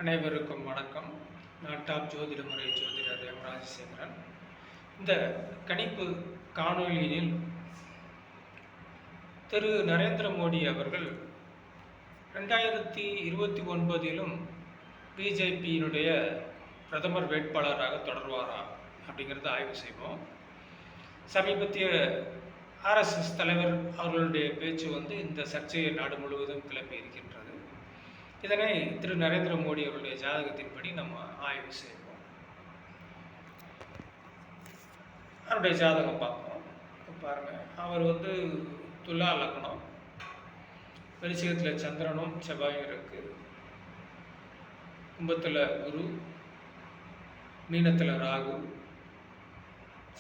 அனைவருக்கும் வணக்கம். நான் டாப் ஜோதிட முறை ஜோதிடர் எம் ராஜசேகரன். இந்த கணிப்பு காணொலியில் திரு நரேந்திர மோடி அவர்கள் 2029 பிஜேபியினுடைய பிரதமர் வேட்பாளராக தொடர்வாரா அப்படிங்கிறத ஆய்வு செய்வோம். சமீபத்திய ஆர்எஸ்எஸ் தலைவர் அவர்களுடைய பேச்சு இந்த சர்ச்சையை நாடு முழுவதும் கிளப்பி இருக்கின்றது. இதனை திரு நரேந்திர மோடி அவருடைய ஜாதகத்தின்படி நம்ம ஆய்வு செய்வோம். அவருடைய ஜாதகம் பார்ப்போம். பாருங்க, அவர் துலா லக்னம், விருச்சிகத்தில் சந்திரனும் செவ்வாயும் இருக்கு, கும்பத்தில் குரு, மீனத்தில் ராகு,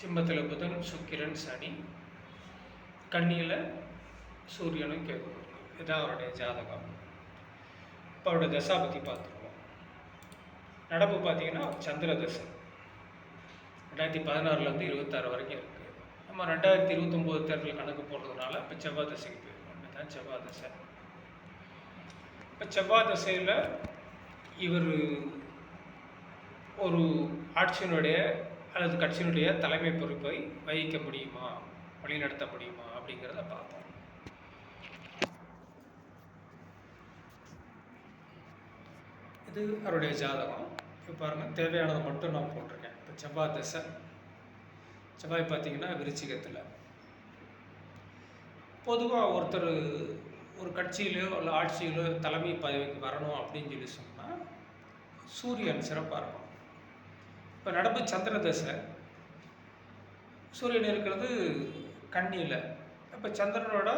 சிம்மத்தில் புதன், சுக்கிரன், சனி, கன்னியில் சூரியனும் கேது. இதுதான் அவருடைய ஜாதகம். இப்போ அவருடைய தசா பற்றி பார்த்துருவோம். நடப்பு பார்த்தீங்கன்னா சந்திர தசை 2016 26 வரைக்கும் இருக்குது. நம்ம 2029 தேர்தல் கணக்கு போடுறதுனால இப்போ செவ்வாய் தசைக்கு போயிருக்கோம். இதுதான் செவ்வாய் தசை. இப்போ செவ்வாய் தசையில் இவர் ஒரு ஆட்சியினுடைய அல்லது கட்சியினுடைய தலைமை பொறுப்பை வகிக்க முடியுமா, வழிநடத்த முடியுமா அப்படிங்கிறத பார்ப்போம். இது அவருடைய ஜாதகம். இப்போ பாருங்கள், தேவையானதை மட்டும் நான் போட்டிருக்கேன். இப்போ செவ்வாய் தசை, செவ்வாய் பார்த்தீங்கன்னா விருச்சிகத்தில். பொதுவாக ஒருத்தர் ஒரு கட்சியிலோ இல்லை ஆட்சியிலோ தலைமை பதவிக்கு வரணும் அப்படின்னு சொன்னால் சூரியன் சிறப்பாக இருக்கும். இப்போ நடப்பு சந்திர தசை, சூரியன் இருக்கிறது கன்னியில். இப்போ சந்திரனோட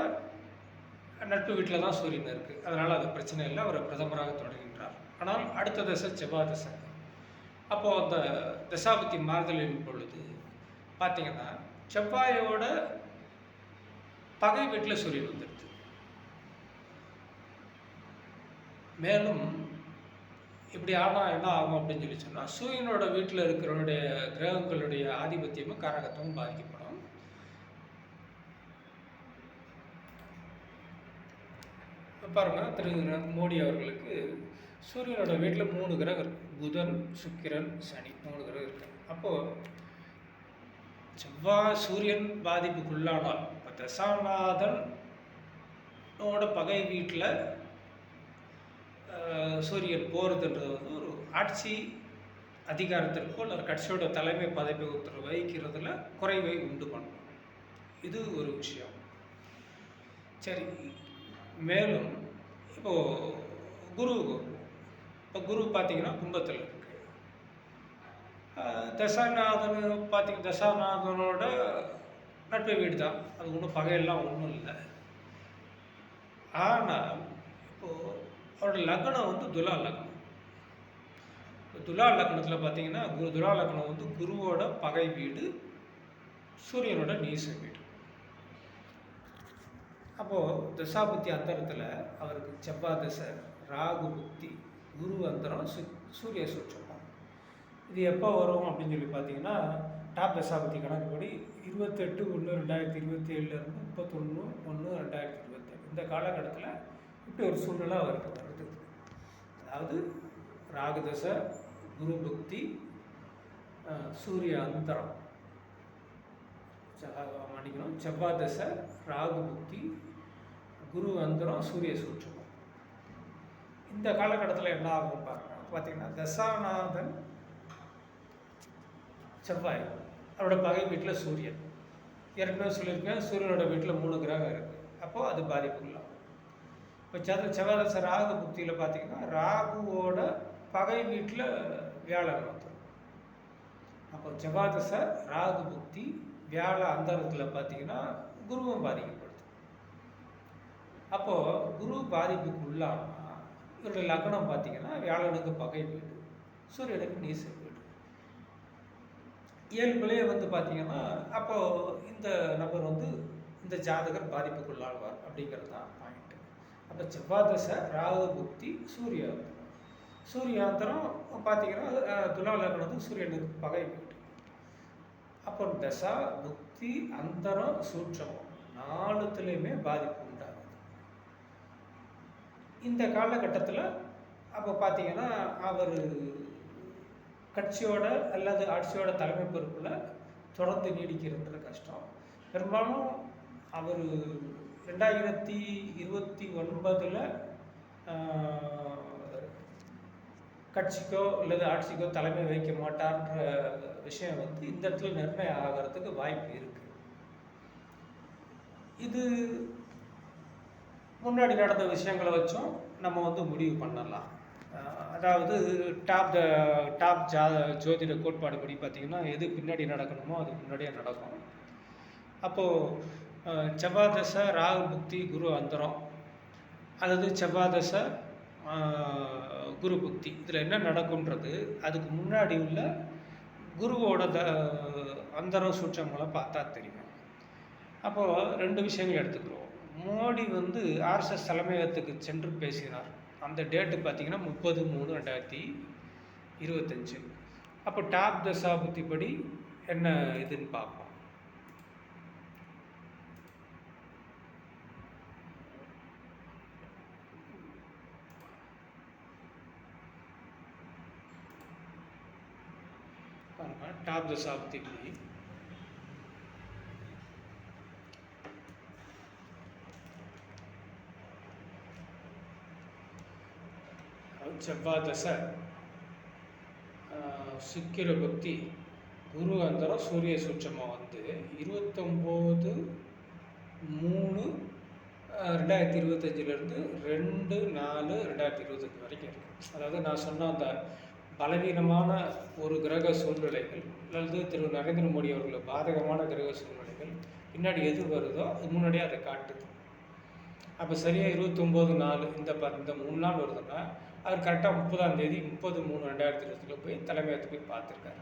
நட்பு வீட்டில் தான் சூரியன் இருக்குது. அதனால் அது பிரச்சனை இல்லை, அவர் பிரதமராக தொடர்கின்றார். ஆனால் அடுத்த தசை செவ்வாய் தசை. அப்போது அந்த தசாபதி மாறுதலின் பொழுது பார்த்திங்கன்னா செவ்வாயோட பகை வீட்டில் சூரியன் வந்துடுது. மேலும் இப்படி ஆனால் என்ன ஆகும் அப்படின்னு சொன்னால் சூரியனோட வீட்டில் இருக்கிறவனுடைய கிரகங்களுடைய ஆதிபத்தியமும் காரகத்துவமும் பாதிக்கப்படும். பாருங்க, திரு மோடி அவர்களுக்கு சூரியனோட வீட்டில் 3 கிரகம் இருக்கு. புதன், சுக்கிரன், சனி 3 கிரகம் இருக்கு. அப்போது செவ்வாய் சூரியன் பாதிப்புக்குள்ளானால் இப்போ தசாநாதனோட பகை வீட்டில் சூரியன் போகிறதுன்றது ஒரு ஆட்சி அதிகாரத்திற்கோ இல்லை கட்சியோட தலைமை பதவி ஒருத்தர் வகிக்கிறதுல குறைவை உண்டு பண்ணும். இது ஒரு விஷயம். சரி, மேலும் இப்போது குரு பார்த்திங்கன்னா கும்பத்தில் இருக்குது. தசாநாதனோட நட்பு வீடு தான், அது ஒன்றும் பகையெல்லாம் ஒன்றும் இல்லை. ஆனால் இப்போது அவரோட லக்னம் துலா லக்னம். துலா லக்னத்தில் பார்த்தீங்கன்னா துலா லக்னம் குருவோட பகை வீடு, சூரியனோட நீச வீடு. அப்போது தசாபுத்தி அந்தரத்தில் அவருக்கு செவ்வாய் தசை, ராகு புக்தி, குரு அந்தரம், சூரிய சூட்சமம். இது எப்போ வரும் அப்படின்னு பார்த்தீங்கன்னா டாப் தசாபதி கணக்குப்படி 28/1/2027 31/1/2027 இந்த காலகட்டத்தில் இப்படி ஒரு சூழ்நிலை அவருக்கு வருது. அதாவது ராகு தசை, குரு புக்தி, சூரிய அந்தரம், மன்னிக்கணும், செவ்வாய் தசை, ராகு புக்தி, குரு அந்தரம், சூரிய சூட்சமம். இந்த காலகட்டத்தில் என்ன ஆகும் பார்த்தீங்கன்னா தசாநாதன் செவ்வாய், அவரோட பகை வீட்டில் சூரியன். ஏற்கனவே சொல்லியிருக்கேன், சூரியனோட வீட்டில் 3 கிரகம் இருக்குது. அப்போது அது பாதிப்புலாம். இப்போ செவ்வாய் தசை ராகு புக்தியில் பார்த்தீங்கன்னா ராகுவோட பகை வீட்டில் வியாழன் வந்துடும். அப்போ செவ்வாய் தசை ராகு புக்தி வியாழ அந்தரத்தில் பார்த்தீங்கன்னா குருவும் பாதிக்கப்படுது. அப்போது குரு பாதிப்புக்கு உள்ளாமல் இவருடைய லக்னம் பார்த்தீங்கன்னா வியாழனுக்கு பகை வீடு, சூரியனுக்கு நீச வீடு. இயல்புலேயே பார்த்தீங்கன்னா அப்போது இந்த நபர் இந்த ஜாதகர் பாதிப்புக்குள்ளாழ்வார் அப்படிங்கிறது தான் பாயிண்ட்டு. அப்போ செவ்வாய் தசை ராகு புக்தி சூரியாந்தரம் பார்த்தீங்கன்னா துலா லக்னத்துக்கு சூரியனுக்கு பகை வீடு. அப்போ தசா புக்தி அந்தரம் சூட்சமம் 4த்துலேயுமே பாதிப்பு உண்டாகுது. இந்த காலகட்டத்தில் அப்போ பார்த்தீங்கன்னா அவர் கட்சியோட அல்லது ஆட்சியோட தலைமை பொறுப்பில் தொடர்ந்து நீடிக்கிறது கஷ்டம். பெரும்பாலும் அவர் 2029 கட்சிக்கோ அல்லது ஆட்சிக்கோ தலைமை வைக்க மாட்டார்ன்ற விஷயம் வந்து இந்த இடத்துல நிர்ணயம் ஆகிறதுக்கு வாய்ப்பு இருக்கு. இது முன்னாடி நடந்த விஷயங்களை வச்சும் நம்ம வந்து முடிவு பண்ணலாம். அதாவது டாப் ஜோதிட கோட்பாடு படி பார்த்திங்கன்னா எது பின்னாடி நடக்கணுமோ அது முன்னாடியே நடக்கும். அப்போது செவ்வாய் தசை, ராகு புக்தி, குரு அந்தரம், அதாவது செவ்வாய் தசை, குரு புக்தி, இதில் என்ன நடக்குன்றது அதுக்கு முன்னாடி உள்ள குருவோட அந்தரம் சூட்சங்களை பார்த்தா தெரியும். அப்போது 2 விஷயங்கள் எடுத்துக்கிறோம். மோடி வந்து ஆர்எஸ்எஸ் தலைமையகத்துக்கு சென்று பேசினார். அந்த டேட்டு பார்த்திங்கன்னா 30/3/2025. அப்போ டாப் தசாபுத்தி படி என்ன இதுன்னு பார்ப்போம். டாப் தசாபுத்தி படி செவ்வாய் தசை, சுக்கிர பக்தி, குரு அந்தரம், சூரிய சூட்சமாக வந்து 29/3/2025 2/4/2025 வரைக்கும் இருக்குது. அதாவது நான் சொன்ன அந்த பலவீனமான ஒரு கிரக சூழ்நிலைகள் அல்லது திரு நரேந்திர மோடி அவர்களுக்கு பாதகமான கிரக சூழ்நிலைகள் பின்னாடி எது வருதோ அது முன்னாடியே அதை காட்டுது. அப்போ சரியாக 29/4 இந்த 3 நாள் வருதுன்னா அவர் கரெக்டாக 30ஆம் தேதி 30/3/2020 போய் தலைமையகத்துக்கு போய் பார்த்துருக்காரு.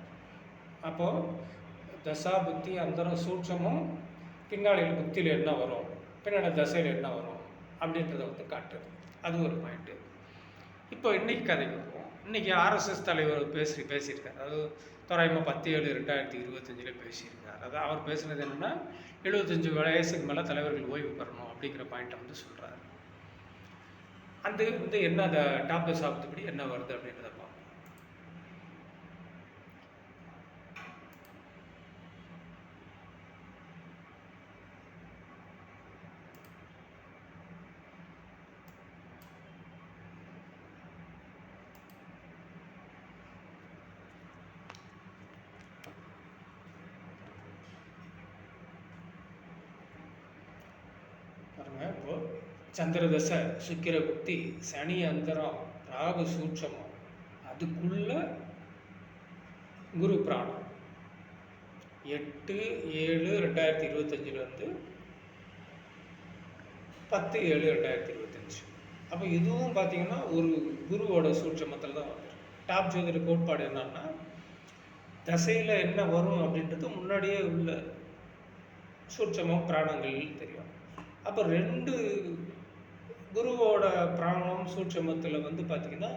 அப்போது தசாபுத்தி அந்தரம் சூட்சமும் பின்னாளியில் புத்தியில் என்ன வரும், பின்னாடி தசையில் என்ன வரும் அப்படின்றத வந்து காட்டுது. அது ஒரு பாயிண்ட்டு. இப்போ இன்றைக்கி கதைக்கு வருவோம். இன்றைக்கி ஆர்எஸ்எஸ் தலைவர் பேசியிருக்கார். அதாவது தோராயமாக 10/7/2025 பேசியிருக்கார். அதாவது அவர் பேசுனது என்னென்னா 75 வயசுக்கு மேலே தலைவர்கள் ஓய்வு பெறணும் அப்படிங்கிற பாயிண்ட்டை வந்து சொல்கிறார். அந்த வந்து என்ன அந்த டாப் தசாபுத்திப்படி என்ன வருது அப்படின்றத பார்ப்போம். இப்போ சந்திரதசை, சுக்கிர புக்தி, சனி அந்தரம், ராகு சூட்சமம், அதுக்குள்ள குரு பிராணம் 8/7/2025 10/7/2025. அப்போ இதுவும் பார்த்தீங்கன்னா ஒரு குருவோட சூட்சமத்தில் தான் வந்துடும். டாப் ஜோதிட கோட்பாடு என்னன்னா தசையில் என்ன வரும் அப்படின்றது முன்னாடியே உள்ள சூட்சமம் பிராணங்கள் தெரியும். அப்போ 2 குருவோட பிராணம் சூட்சமத்தில் வந்து பார்த்திங்கன்னா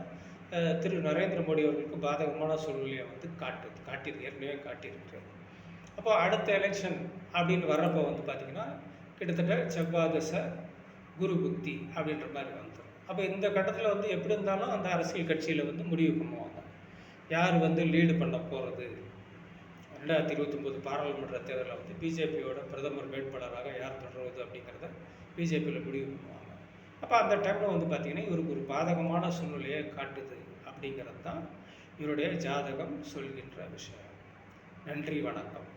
திரு நரேந்திர மோடி அவர்களுக்கு பாதகமான சூழ்நிலையை வந்து ஏற்கனவே காட்டியிருக்கிறது. அப்போ அடுத்த எலெக்ஷன் அப்படின்னு வர்றப்போ வந்து பார்த்திங்கன்னா கிட்டத்தட்ட செவ்வாய் தசை, குரு புக்தி அப்படின்ற மாதிரி வந்துடும். அப்போ இந்த கட்டத்தில் வந்து எப்படி இருந்தாலும் அந்த அரசியல் கட்சியில் வந்து முடிவு பண்ணுவாங்க யார் வந்து லீடு பண்ண போகிறது. 2029 பாராளுமன்ற தேர்தலில் வந்து பிஜேபியோட பிரதமர் வேட்பாளராக யார் தொடர்வது அப்படிங்கிறத பிஜேபியில் முடிவு பண்ணுவாங்க. அப்போ அந்த டைமில் வந்து பார்த்திங்கன்னா இவருக்கு ஒரு பாதகமான சூழ்நிலையை காட்டுது அப்படிங்கிறது தான் இவருடைய ஜாதகம் சொல்கின்ற விஷயம். நன்றி, வணக்கம்.